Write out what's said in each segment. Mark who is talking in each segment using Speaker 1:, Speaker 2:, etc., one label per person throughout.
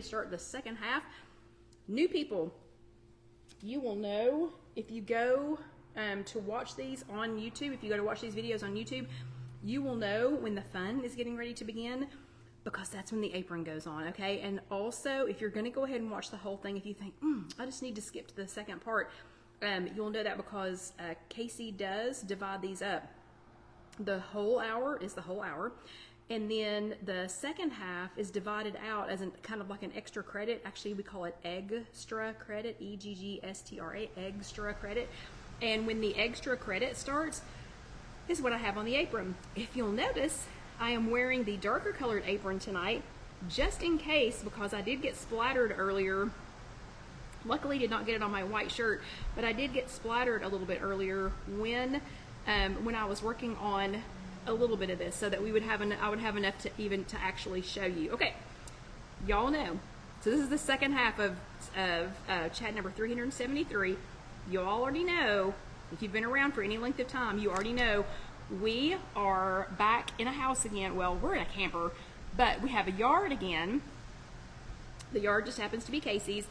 Speaker 1: to start the second half. New people, you will know if you go to watch these on YouTube, if you go to watch these videos on YouTube, you will know when the fun is getting ready to begin, because that's when the apron goes on, okay? And also, if you're gonna go ahead and watch the whole thing, if you think, I just need to skip to the second part, you'll know that because Casey does divide these up. The whole hour is the whole hour, and then the second half is divided out as kind of like an extra credit. Actually, we call it EGGSTRA credit, EGGSTRA, EGGSTRA credit. And when the extra credit starts, is what I have on the apron. If you'll notice, I am wearing the darker colored apron tonight, just in case, because I did get splattered earlier. Luckily, did not get it on my white shirt, but I did get splattered a little bit earlier when I was working on a little bit of this, so that we would have I would have enough to actually show you. Okay, y'all know. So this is the second half of chat number 373. You all already know, if you've been around for any length of time, you already know we are back in a house again. Well, we're in a camper, but we have a yard again. The yard just happens to be Casey's,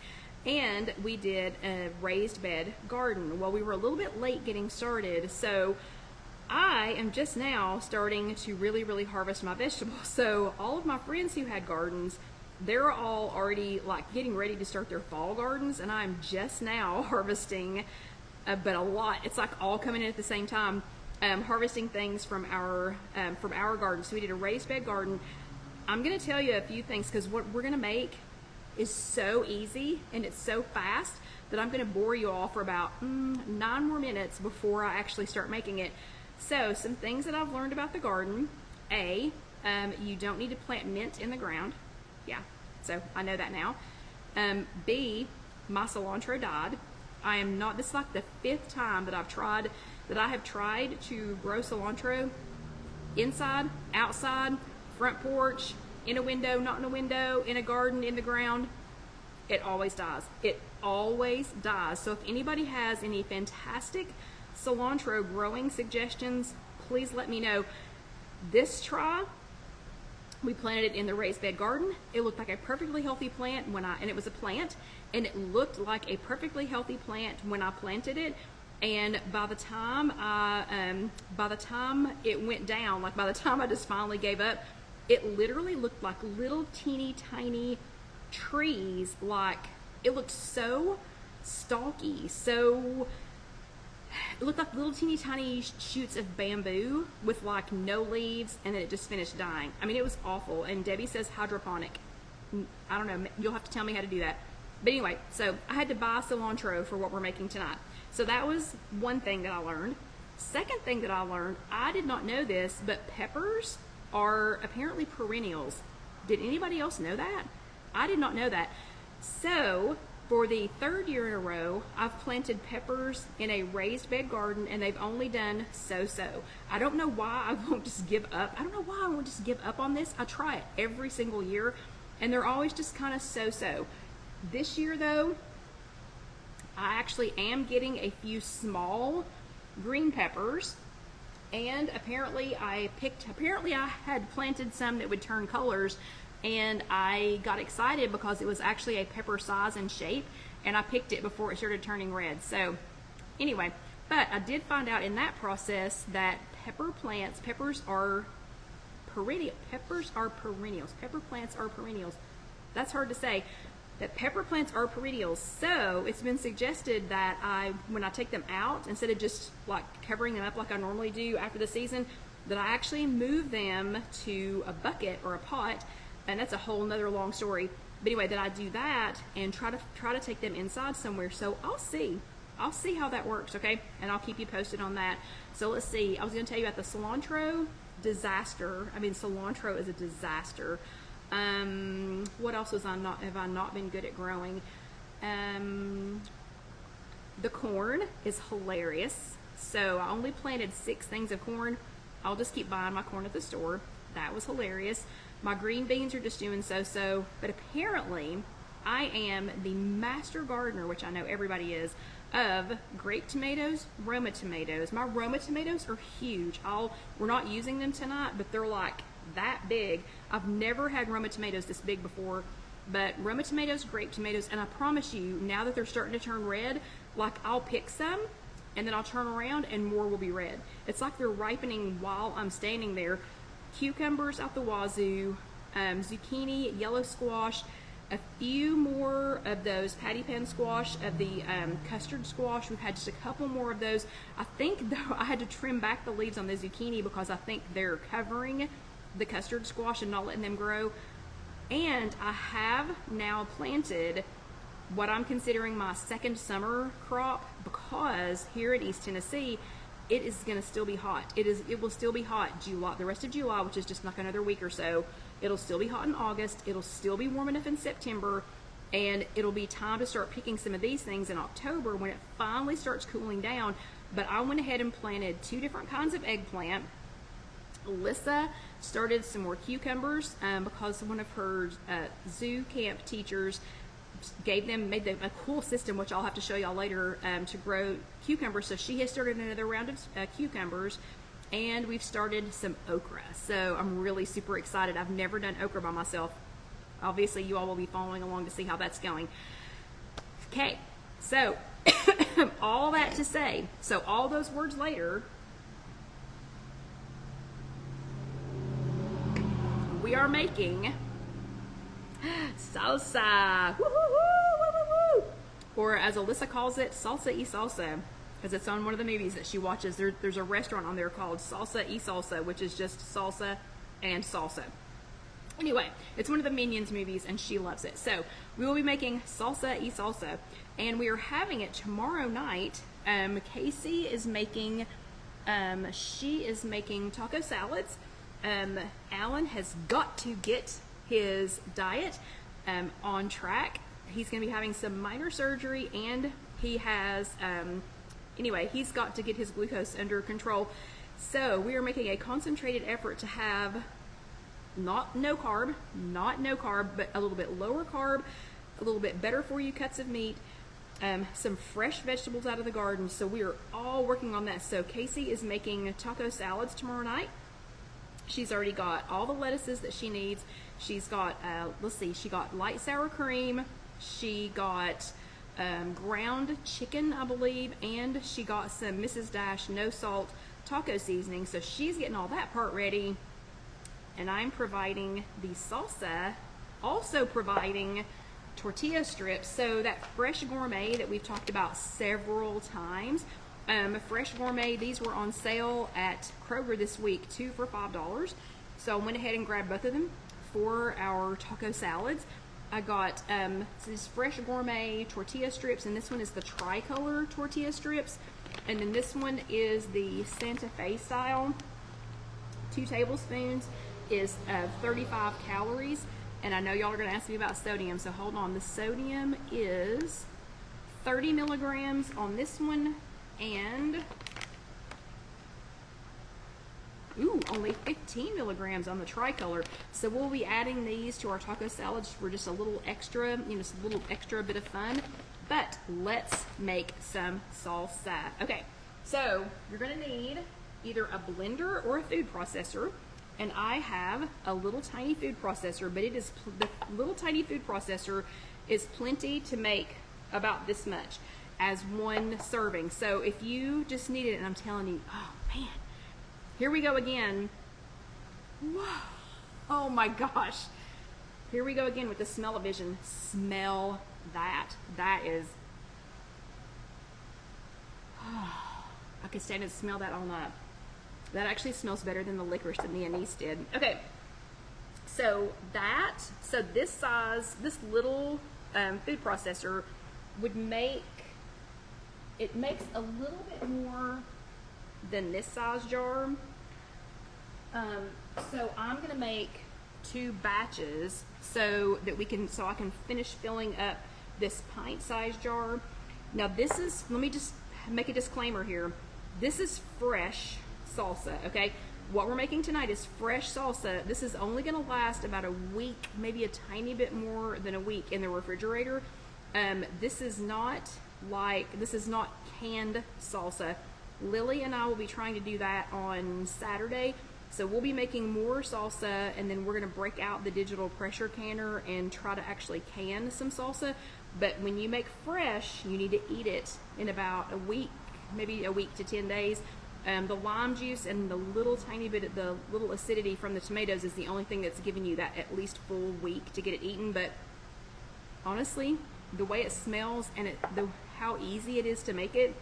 Speaker 1: and we did a raised bed garden. Well, we were a little bit late getting started, so I am just now starting to really harvest my vegetables. So all of my friends who had gardens, they're all already like getting ready to start their fall gardens, and I'm just now harvesting, but a lot. It's like all coming in at the same time. Harvesting things from our garden. So we did a raised bed garden. I'm going to tell you a few things, because what we're going to make is so easy and it's so fast that I'm going to bore you all for about 9 more minutes before I actually start making it. So some things that I've learned about the garden. A, you don't need to plant mint in the ground. Yeah, so I know that now. B, my cilantro died. I am not, this is like the 5th time that I have tried to grow cilantro inside, outside, front porch, in a window, not in a window, in a garden, in the ground. It always dies. It always dies. So if anybody has any fantastic cilantro growing suggestions, please let me know. This try, we planted it in the raised bed garden. It looked like a perfectly healthy plant and it was a plant, and it looked like a perfectly healthy plant when I planted it. And by the time it went down, like by the time I just finally gave up, it literally looked like little teeny tiny trees. Like, it looked so stalky, so it looked like little teeny tiny shoots of bamboo with like no leaves, and then it just finished dying. I mean, it was awful. And Debbie says hydroponic. I don't know, you'll have to tell me how to do that. But anyway, so I had to buy cilantro for what we're making tonight. So that was one thing that I learned. Second thing that I learned, I did not know this, but peppers are apparently perennials. Did anybody else know that? I did not know that. So for the 3rd year in a row, I've planted peppers in a raised bed garden, and they've only done so-so. I don't know why I won't just give up. I don't know why I won't just give up on this. I try it every single year, and they're always just kind of so-so. This year, though, I actually am getting a few small green peppers, and apparently I had planted some that would turn colors, and I got excited because it was actually a pepper size and shape, and I picked it before it started turning red. So anyway, but I did find out in that process that peppers are perennials. Pepper plants are perennials. That's hard to say. That pepper plants are perennials. So it's been suggested that when I take them out, instead of just like covering them up like I normally do after the season, that I actually move them to a bucket or a pot, and that's a whole nother long story. But anyway, that I do that and try to take them inside somewhere. So I'll see how that works, okay? And I'll keep you posted on that. So let's see. I was going to tell you about the cilantro disaster. I mean, cilantro is a disaster. What else have I not been good at growing? The corn is hilarious. So I only planted 6 things of corn. I'll just keep buying my corn at the store. That was hilarious. My green beans are just doing so-so, but apparently I am the master gardener, which I know everybody is, of grape tomatoes, Roma tomatoes. My Roma tomatoes are huge. We're not using them tonight, but they're like that big. I've never had Roma tomatoes this big before. but Roma tomatoes, grape tomatoes, and I promise you, now that they're starting to turn red, like I'll pick some and then I'll turn around and more will be red. It's like they're ripening while I'm standing there. Cucumbers out the wazoo, zucchini, yellow squash, a few more of those patty pan squash, of the custard squash. We've had just a couple more of those. I think though I had to trim back the leaves on the zucchini because I think they're covering the custard squash and not letting them grow. And I have now planted what I'm considering my second summer crop, because here in East Tennessee, it is going to still be hot. It will still be hot July, the rest of July, which is just like another week or so. It'll still be hot in August. It'll still be warm enough in September, and it'll be time to start picking some of these things in October when it finally starts cooling down. But I went ahead and planted 2 different kinds of eggplant. Alyssa started some more cucumbers because one of her zoo camp teachers made them a cool system, which I'll have to show y'all later, to grow cucumbers. So she has started another round of cucumbers, and we've started some okra. So I'm really super excited. I've never done okra by myself. Obviously, you all will be following along to see how that's going. Okay, so all that to say, so all those words later, we are making salsa, woo-hoo-hoo, or as Alyssa calls it, salsa y salsa, because it's on one of the movies that she watches. There's a restaurant on there called Salsa y Salsa, which is just salsa and salsa. Anyway, it's one of the Minions movies, and she loves it. So we will be making salsa y salsa, and we are having it tomorrow night. Casey is making, she is making taco salads. Alan has got to get his diet on track. He's going to be having some minor surgery, and he has, anyway, he's got to get his glucose under control. So we are making a concentrated effort to have not no carb, but a little bit lower carb, a little bit better for you cuts of meat, some fresh vegetables out of the garden. So we are all working on that. So Casey is making taco salads tomorrow night. She's already got all the lettuces that she needs. She's got, let's see, she got light sour cream, she got ground chicken, I believe, and she got some Mrs. Dash no salt taco seasoning. So she's getting all that part ready, and I'm providing the salsa, also providing tortilla strips. So that Fresh Gourmet that we've talked about several times, Fresh Gourmet, these were on sale at Kroger this week, 2 for $5. So I went ahead and grabbed both of them for our taco salads. I got these Fresh Gourmet tortilla strips, and this one is the tricolor tortilla strips, and then this one is the Santa Fe style. 2 tablespoons is 35 calories, and I know y'all are going to ask me about sodium, so hold on. The sodium is 30 milligrams on this one, and only 15 milligrams on the tricolor. So we'll be adding these to our taco salads for just a little extra, just a little extra bit of fun. But let's make some salsa. Okay, so you're gonna need either a blender or a food processor. And I have a little tiny food processor, but it is the little tiny food processor is plenty to make about this much as one serving. So if you just need it, and I'm telling you, oh man, here we go again. Whoa. Oh my gosh. Here we go again with the smell-o-vision. Smell that. That is, I could stand and smell that all night. That actually smells better than the licorice that me and niece did. Okay, so this size, this little food processor would make, it makes a little bit more than this size jar. So I'm gonna make 2 batches so that I can finish filling up this pint-sized jar. Now this is, let me just make a disclaimer here. This is fresh salsa, okay? What we're making tonight is fresh salsa. This is only gonna last about a week, maybe a tiny bit more than a week in the refrigerator. This is not canned salsa. Lily and I will be trying to do that on Saturday. So we'll be making more salsa, and then we're gonna break out the digital pressure canner and try to actually can some salsa. But when you make fresh, you need to eat it in about a week, maybe a week to 10 days. The lime juice and the little tiny bit of the little acidity from the tomatoes is the only thing that's giving you that at least full week to get it eaten. But honestly, the way it smells and how easy it is to make it,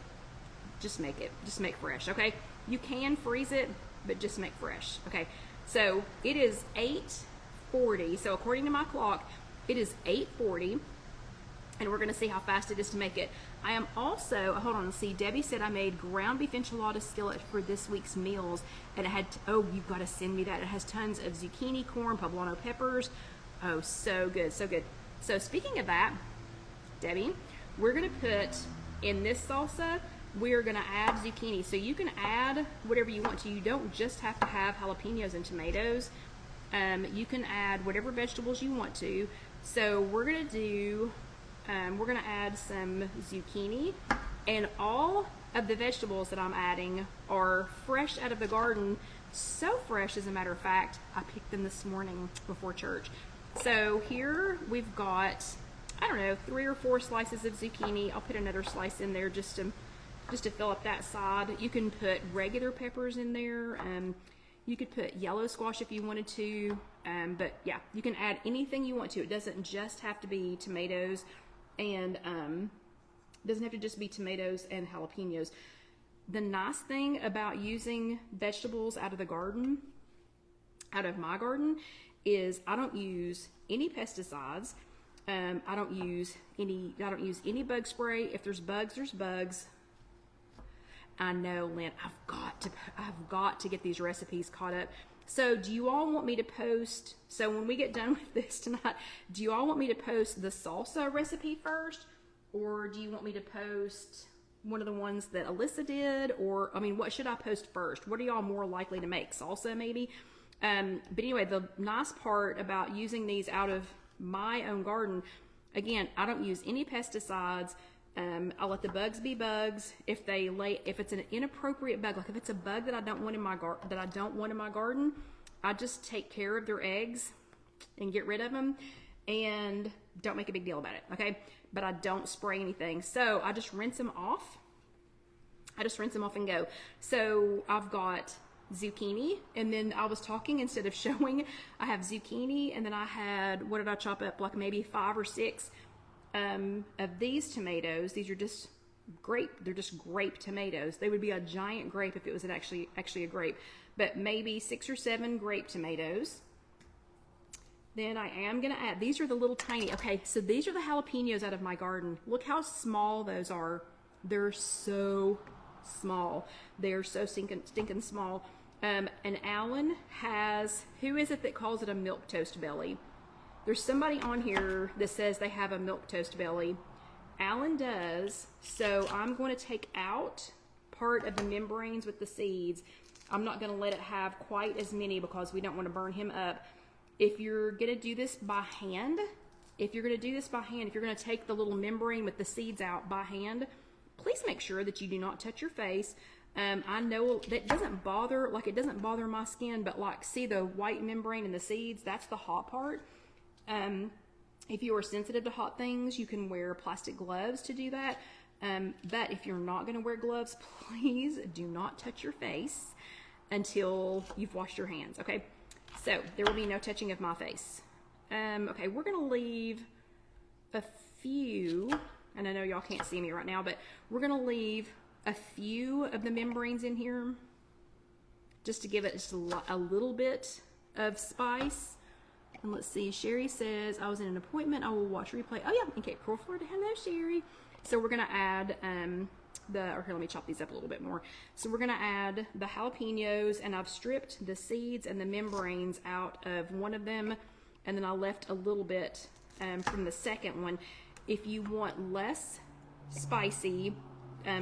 Speaker 1: just make it. Just make fresh, okay? You can freeze it, but just make fresh, okay? So it is 8:40. So according to my clock, it is 8:40. And we're gonna see how fast it is to make it. I am also, hold on, see, Debbie said I made ground beef enchilada skillet for this week's meals. And it had, oh, you've gotta send me that. It has tons of zucchini, corn, poblano peppers. Oh, so good, so good. So speaking of that, Debbie, we're gonna put in this salsa, we're gonna add zucchini. So you can add whatever you want to. You don't just have to have jalapenos and tomatoes. You can add whatever vegetables you want to. So we're gonna do, we're gonna add some zucchini, and all of the vegetables that I'm adding are fresh out of the garden. So fresh, as a matter of fact, I picked them this morning before church. So here we've got, I don't know, 3 or 4 slices of zucchini. I'll put another slice in there just to fill up that side. You can put regular peppers in there. You could put yellow squash if you wanted to. But yeah, you can add anything you want to. It doesn't just have to be tomatoes, and doesn't have to just be tomatoes and jalapenos. The nice thing about using vegetables out of the garden, out of my garden, is I don't use any pesticides. I don't use any bug spray. If there's bugs, there's bugs. I know, Lynn, I've got to get these recipes caught up. So do you all want me to post, so when we get done with this tonight, do you all want me to post the salsa recipe first? Or do you want me to post one of the ones that Alyssa did? Or, I mean, what should I post first? What are y'all more likely to make? Salsa, maybe? But anyway, the nice part about using these out of my own garden, again, I don't use any pesticides. I'll let the bugs be bugs. If it's an inappropriate bug, like if it's a bug that I don't want in my garden, I just take care of their eggs and get rid of them, and don't make a big deal about it, okay? But I don't spray anything. So I just rinse them off. And go. So I've got zucchini, and then I was talking instead of showing. I have zucchini, and then I had, what did I chop up? Like maybe 5 or 6 of these tomatoes. These are just grape. They're just grape tomatoes. They would be a giant grape if it was actually a grape, but maybe 6 or 7 grape tomatoes. Then I am gonna add, these are the little tiny, okay, so these are the jalapenos out of my garden. Look how small those are. They're so small. They're so stinking small. And Alan has, who is it that calls it a milk toast belly? There's somebody on here that says they have a milk toast belly. Alan does. So I'm going to take out part of the membranes with the seeds. I'm not going to let it have quite as many because we don't want to burn him up. If you're going to do this by hand, if you're going to take the little membrane with the seeds out by hand, please make sure that you do not touch your face. I know that doesn't bother, like it doesn't bother my skin, but like, see the white membrane and the seeds, that's the hot part. If you are sensitive to hot things, you can wear plastic gloves to do that. But if you're not going to wear gloves, please do not touch your face until you've washed your hands, okay? So there will be no touching of my face. Okay, we're going to leave a few, and I know y'all can't see me right now, but we're going to leave a few of the membranes in here just to give it just a little bit of spice. And let's see, Sherry says, I was in an appointment, I will watch replay. Oh yeah, okay, Coral Florida, hello Sherry. So we're gonna add here, let me chop these up a little bit more. So we're gonna add the jalapenos, and I've stripped the seeds and the membranes out of one of them, and then I left a little bit from the second one. If you want less spicy,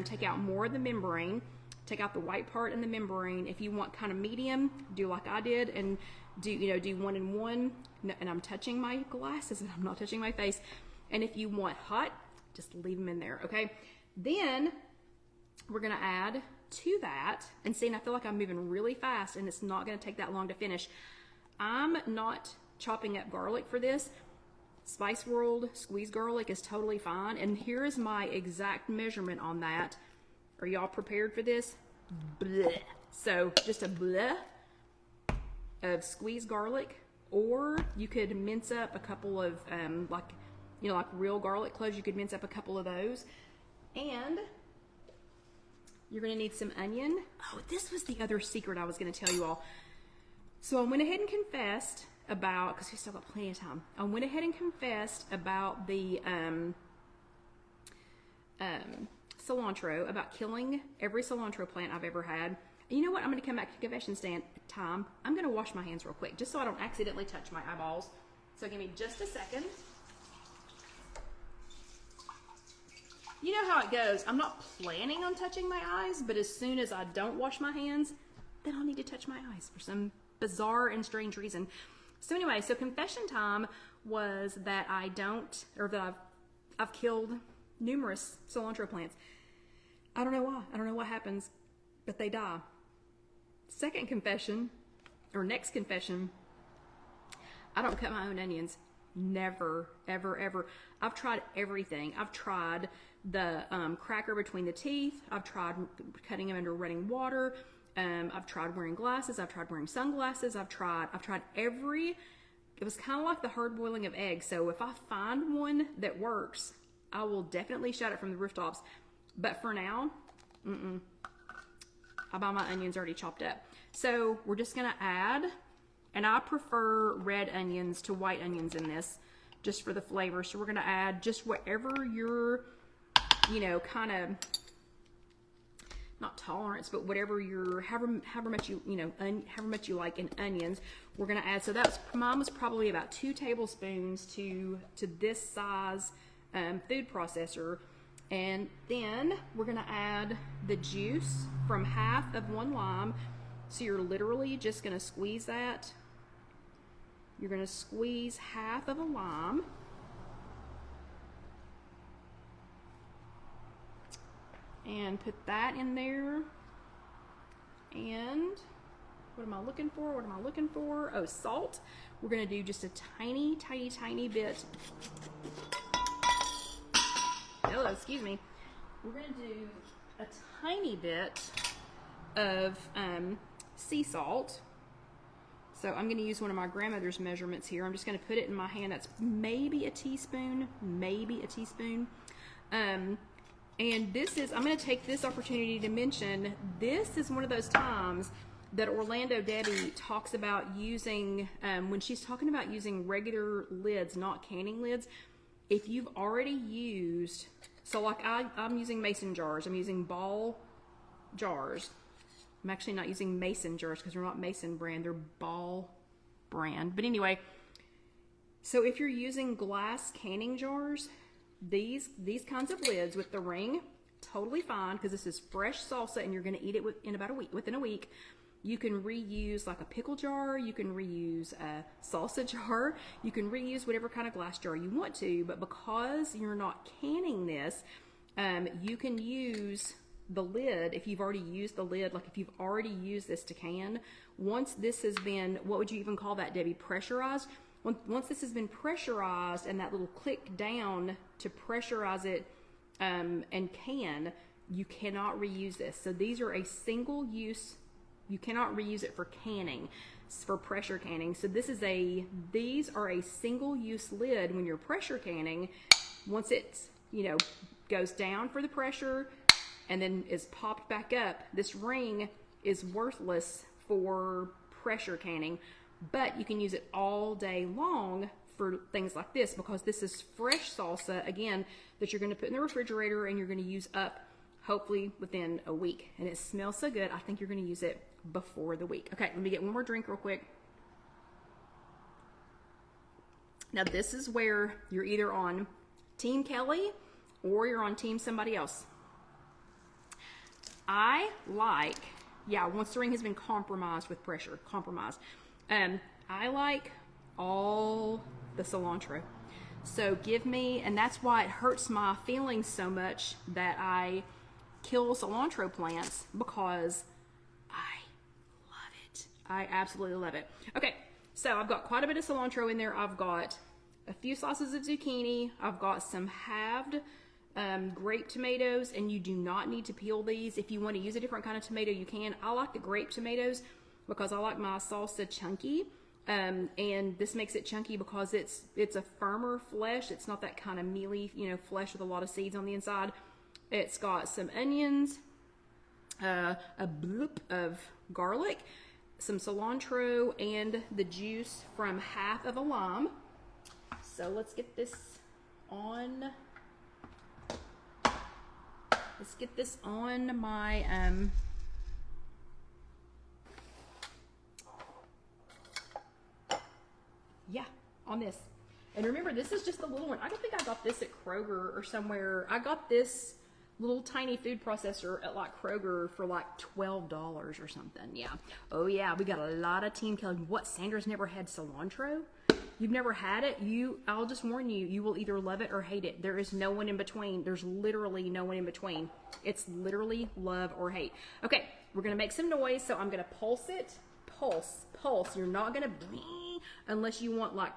Speaker 1: take out more of the membrane, take out the white part and the membrane. If you want kind of medium, do like I did and do 1 and 1. No, and I'm touching my glasses and I'm not touching my face. And if you want hot, just leave them in there, okay? Then we're gonna add to that, and seeing, I feel like I'm moving really fast and it's not going to take that long to finish. I'm not chopping up garlic for this. Spice World squeezed garlic is totally fine. And here is my exact measurement on that. Are y'all prepared for this? Bleh. So just a bleh of squeezed garlic, or you could mince up a couple of like real garlic cloves. You could mince up a couple of those. And you're going to need some onion. Oh, this was the other secret I was going to tell you all. So I went ahead and confessed about, because we still got plenty of time, I went ahead and confessed about the cilantro, about killing every cilantro plant I've ever had. And you know what? I'm going to come back to confession stand time. I'm going to wash my hands real quick, just so I don't accidentally touch my eyeballs. So give me just a second. You know how it goes. I'm not planning on touching my eyes, but as soon as I don't wash my hands, then I'll need to touch my eyes for some bizarre and strange reason. So anyway, so confession time was that I've killed numerous cilantro plants. I don't know why. I don't know what happens, but they die. Second confession, or next confession, I don't cut my own onions. Never, ever, ever. I've tried everything. I've tried the cracker between the teeth. I've tried cutting them under running water. I've tried wearing glasses. I've tried wearing sunglasses. I've tried every, it was kind of like the hard boiling of eggs. So if I find one that works, I will definitely shout it from the rooftops. But for now, I buy my onions already chopped up. So we're just gonna add, and I prefer red onions to white onions in this, just for the flavor. So we're gonna add just whatever your, kind of, not tolerance, but whatever your, however much you, however much you like in onions, we're gonna add. So mine was probably about 2 tablespoons to this size food processor. And then we're gonna add the juice from half of 1 lime. So you're literally just gonna squeeze that. You're gonna squeeze half of a lime. And put that in there. And what am I looking for? What am I looking for? Oh, salt. We're gonna do just a tiny, tiny, tiny bit. Oh, excuse me. We're gonna do a tiny bit of sea salt. So I'm gonna use one of my grandmother's measurements here. I'm just gonna put it in my hand. That's maybe a teaspoon, maybe a teaspoon. And this is, I'm going to take this opportunity to mention, this is one of those times that Orlando Debbie talks about using, when she's talking about using regular lids, not canning lids. If you've already used, so like I'm using mason jars, I'm using ball jars. I'm actually not using mason jars because they're not Mason brand, they're Ball brand. But anyway, so if you're using glass canning jars, these kinds of lids with the ring, totally fine, because this is fresh salsa and you're going to eat it within a week. You can reuse like a pickle jar, you can reuse a salsa jar, you can reuse whatever kind of glass jar you want to, but because you're not canning this, you can use the lid if you've already used the lid, like if you've already used this to can. Once this has been, what would you even call that, Debbie, pressurized? Once this has been pressurized and that little click down to pressurize it and can, you cannot reuse this. So these are a single use, you cannot reuse it for canning, for pressure canning. So these are a single use lid when you're pressure canning. Once it, goes down for the pressure and then is popped back up, this ring is worthless for pressure canning. But you can use it all day long for things like this, because this is fresh salsa, again, that you're going to put in the refrigerator and you're going to use up hopefully within a week. And it smells so good, I think you're going to use it before the week. Okay, let me get one more drink real quick. Now this is where you're either on Team Kelly or you're on Team somebody else. I like, once the ring has been compromised with pressure, I like all the cilantro. So give me, and that's why it hurts my feelings so much that I kill cilantro plants because I love it. I absolutely love it. Okay, so I've got quite a bit of cilantro in there. I've got a few slices of zucchini. I've got some halved grape tomatoes, and you do not need to peel these. If you want to use a different kind of tomato, you can. I like the grape tomatoes because I like my salsa chunky, and this makes it chunky because it's a firmer flesh. It's not that kind of mealy, you know, flesh with a lot of seeds on the inside. It's got some onions, a bloop of garlic, some cilantro, and the juice from half of a lime. So let's get this on. Let's get this on my yeah, on this. And remember, this is just the little one. I don't think I got this at Kroger or somewhere. I got this little tiny food processor at like Kroger for like $12 or something. Yeah. Oh yeah, we got a lot of team killing. What, Sandra's never had cilantro? You've never had it? I'll just warn you, you will either love it or hate it. There is no one in between. There's literally no one in between. It's literally love or hate. Okay, we're gonna make some noise, so I'm gonna pulse it. Pulse, pulse. You're not gonna unless you want like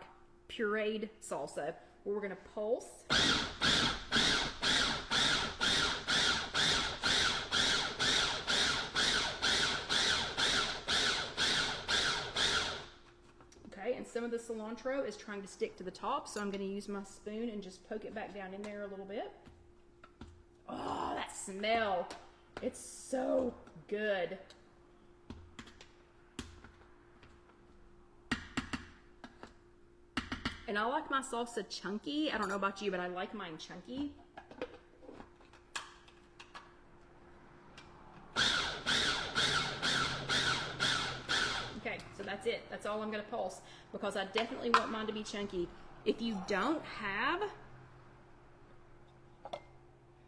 Speaker 1: pureed salsa. We're gonna pulse. And some of the cilantro is trying to stick to the top, so I'm going to use my spoon and just poke it back down in there a little bit. Oh, that smell. It's so good. And I like my salsa chunky. I don't know about you, but I like mine chunky. Okay, so that's it. That's all I'm going to pulse because I definitely want mine to be chunky. If you don't have,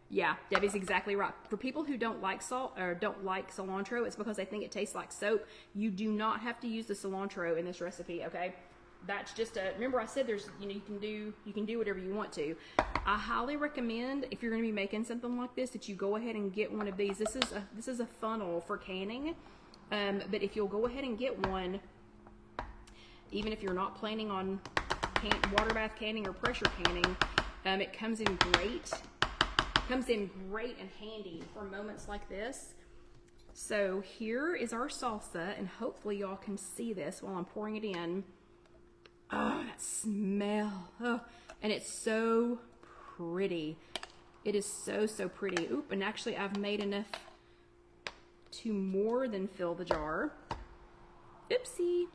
Speaker 1: yeah, Debbie's exactly right. For people who don't like salt or don't like cilantro, it's because they think it tastes like soap. You do not have to use the cilantro in this recipe, okay? That's just a, remember I said there's, you know, you can do whatever you want to. I highly recommend if you're going to be making something like this that you go ahead and get one of these. This is a funnel for canning. But if you'll go ahead and get one, even if you're not planning on water bath canning or pressure canning, it comes in great. Comes in great and handy for moments like this. So here is our salsa, and hopefully y'all can see this while I'm pouring it in. Oh, that smell. Oh, and it's so pretty. It is so, so pretty. Oop, and actually I've made enough to more than fill the jar. Oopsie.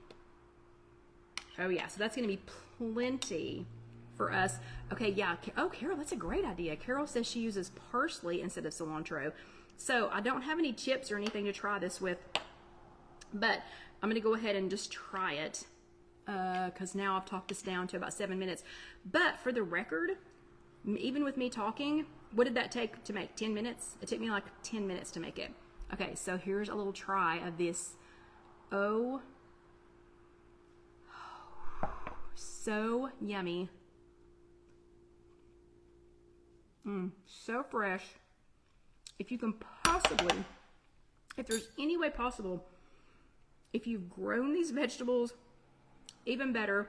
Speaker 1: Oh yeah, so that's gonna be plenty for us. Okay, yeah, oh Carol, that's a great idea. Carol says she uses parsley instead of cilantro. So I don't have any chips or anything to try this with, but I'm gonna go ahead and just try it because now I've talked this down to about 7 minutes. But for the record, even with me talking, what did that take to make? 10 minutes? It took me like 10 minutes to make it. Okay, so here's a little try of this. Oh, so yummy. So fresh. If you can possibly, if there's any way possible, if you've grown these vegetables, even better.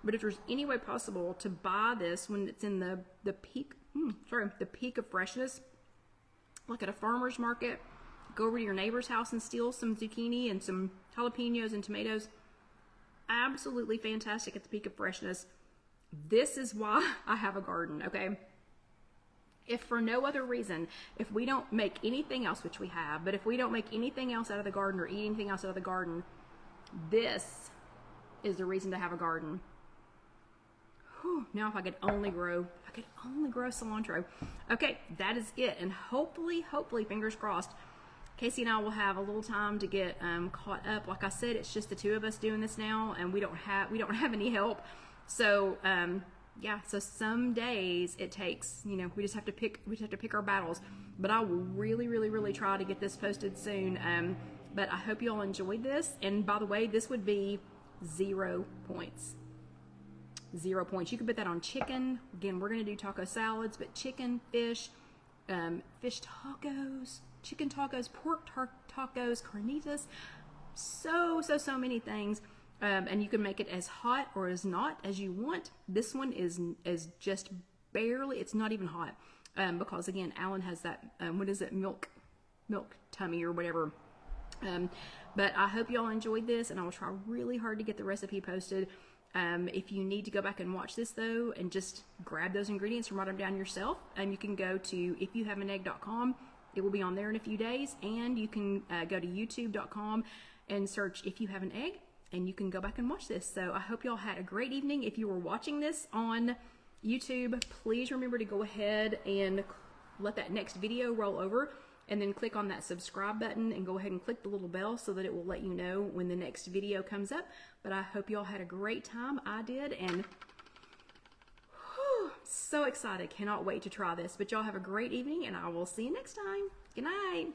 Speaker 1: But if there's any way possible to buy this when it's in the peak, the peak of freshness, like at a farmer's market, go over to your neighbor's house and steal some zucchini and some jalapenos and tomatoes. Absolutely fantastic at the peak of freshness. This is why I have a garden, okay? If for no other reason, if we don't make anything else, which we have, but if we don't make anything else out of the garden or eat anything else out of the garden, this is the reason to have a garden. Whew, now if I could only grow cilantro. Okay, that is it. And hopefully, fingers crossed, Casey and I will have a little time to get caught up. Like I said, it's just the two of us doing this now, and we don't have any help. So yeah, so some days it takes, you know, we just have to pick our battles. But I will really try to get this posted soon. But I hope you all enjoyed this. And by the way, this would be 0 points. 0 points. You can put that on chicken. Again, we're going to do taco salads, but chicken, fish, fish tacos, chicken tacos, pork tacos, carnitas, so many things. And you can make it as hot or as not as you want. This one is just barely, it's not even hot, because again, Alan has that, what is it, milk tummy or whatever. But I hope y'all enjoyed this, and I will try really hard to get the recipe posted. If you need to go back and watch this though, and just grab those ingredients and write them down yourself, you can go to IfYouHaveAnEgg.com. It will be on there in a few days, and you can go to YouTube.com and search If You Have an Egg, and you can go back and watch this. So I hope y'all had a great evening. If you were watching this on YouTube, please remember to go ahead and let that next video roll over, and then click on that subscribe button and go ahead and click the little bell so that it will let you know when the next video comes up. But I hope y'all had a great time. I did, and so excited. Cannot wait to try this. But y'all have a great evening, and I will see you next time. Good night.